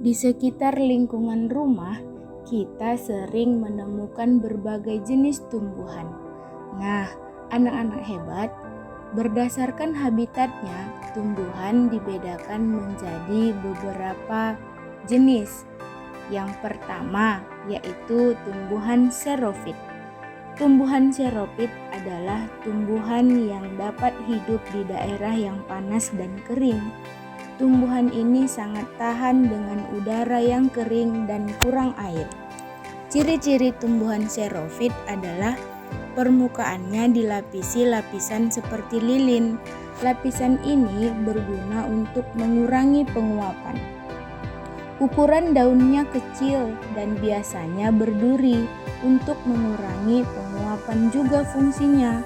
Di sekitar lingkungan rumah, kita sering menemukan berbagai jenis tumbuhan. Nah, anak-anak hebat, berdasarkan habitatnya, tumbuhan dibedakan menjadi beberapa jenis. Yang pertama yaitu tumbuhan xerophyt. Tumbuhan xerophyt adalah tumbuhan yang dapat hidup di daerah yang panas dan kering. Tumbuhan ini sangat tahan dengan udara yang kering dan kurang air. Ciri-ciri tumbuhan xerophyt adalah permukaannya dilapisi lapisan seperti lilin. Lapisan ini berguna untuk mengurangi penguapan. Ukuran daunnya kecil dan biasanya berduri untuk mengurangi penguapan juga fungsinya.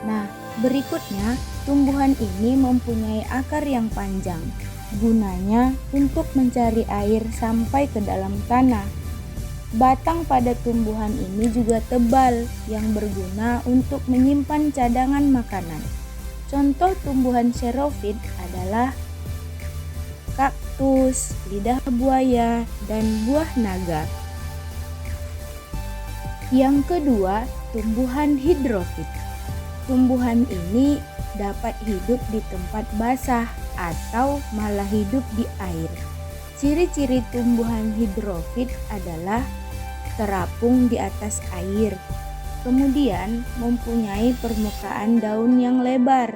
Nah, berikutnya tumbuhan ini mempunyai akar yang panjang. Gunanya untuk mencari air sampai ke dalam tanah. Batang pada tumbuhan ini juga tebal yang berguna untuk menyimpan cadangan makanan. Contoh tumbuhan xerophyt adalah kaktus, lidah buaya, dan buah naga. Yang kedua, tumbuhan hidrofit. Tumbuhan ini dapat hidup di tempat basah atau malah hidup di air. Ciri-ciri tumbuhan hidrofit adalah terapung di atas air, kemudian mempunyai permukaan daun yang lebar.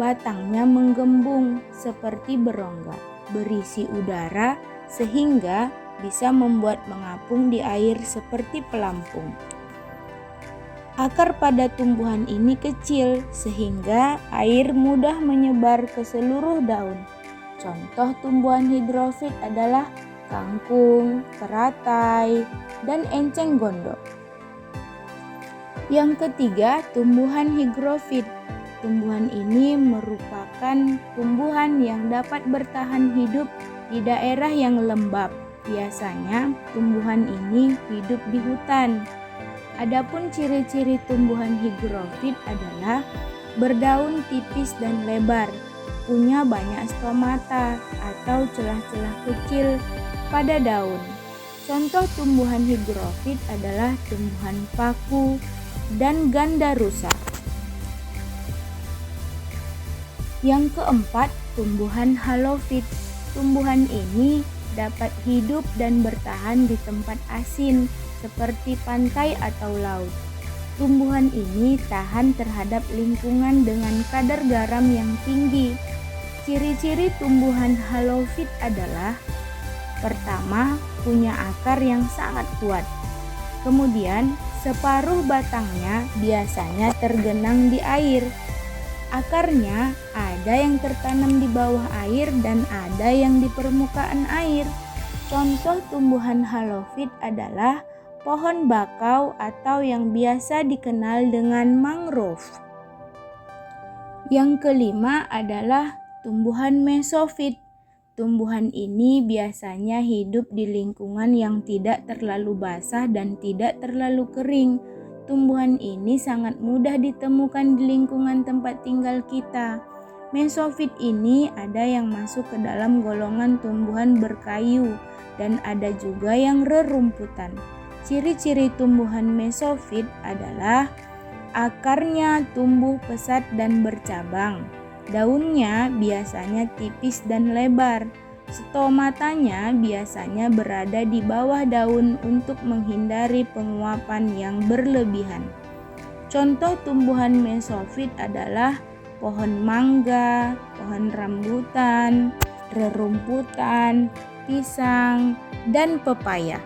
Batangnya menggembung seperti berongga, berisi udara sehingga bisa membuat mengapung di air seperti pelampung. Akar pada tumbuhan ini kecil sehingga air mudah menyebar ke seluruh daun. Contoh tumbuhan hidrofit adalah kangkung, teratai, dan enceng gondok. Yang ketiga, tumbuhan higrofit. Tumbuhan ini merupakan tumbuhan yang dapat bertahan hidup di daerah yang lembab. Biasanya tumbuhan ini hidup di hutan. Adapun ciri-ciri tumbuhan higrofit adalah berdaun tipis dan lebar, punya banyak stomata atau celah-celah kecil pada daun. Contoh tumbuhan higrofit adalah tumbuhan paku dan ganda rusa. Yang keempat, tumbuhan halofit. Tumbuhan ini dapat hidup dan bertahan di tempat asin seperti pantai atau laut. Tumbuhan ini tahan terhadap lingkungan dengan kadar garam yang tinggi. Ciri-ciri tumbuhan halofit adalah: pertama, punya akar yang sangat kuat. Kemudian, separuh batangnya biasanya tergenang di air. Akarnya ada yang tertanam di bawah air dan ada yang di permukaan air. Contoh tumbuhan halofit adalah pohon bakau atau yang biasa dikenal dengan mangrove. Yang kelima adalah tumbuhan mesofit. Tumbuhan ini biasanya hidup di lingkungan yang tidak terlalu basah dan tidak terlalu kering. Tumbuhan ini sangat mudah ditemukan di lingkungan tempat tinggal kita. Mesofit ini ada yang masuk ke dalam golongan tumbuhan berkayu dan ada juga yang rerumputan. Ciri-ciri tumbuhan mesofit adalah akarnya tumbuh pesat dan bercabang. Daunnya biasanya tipis dan lebar. Stomatanya biasanya berada di bawah daun untuk menghindari penguapan yang berlebihan. Contoh tumbuhan mesofit adalah pohon mangga, pohon rambutan, rerumputan, pisang, dan pepaya.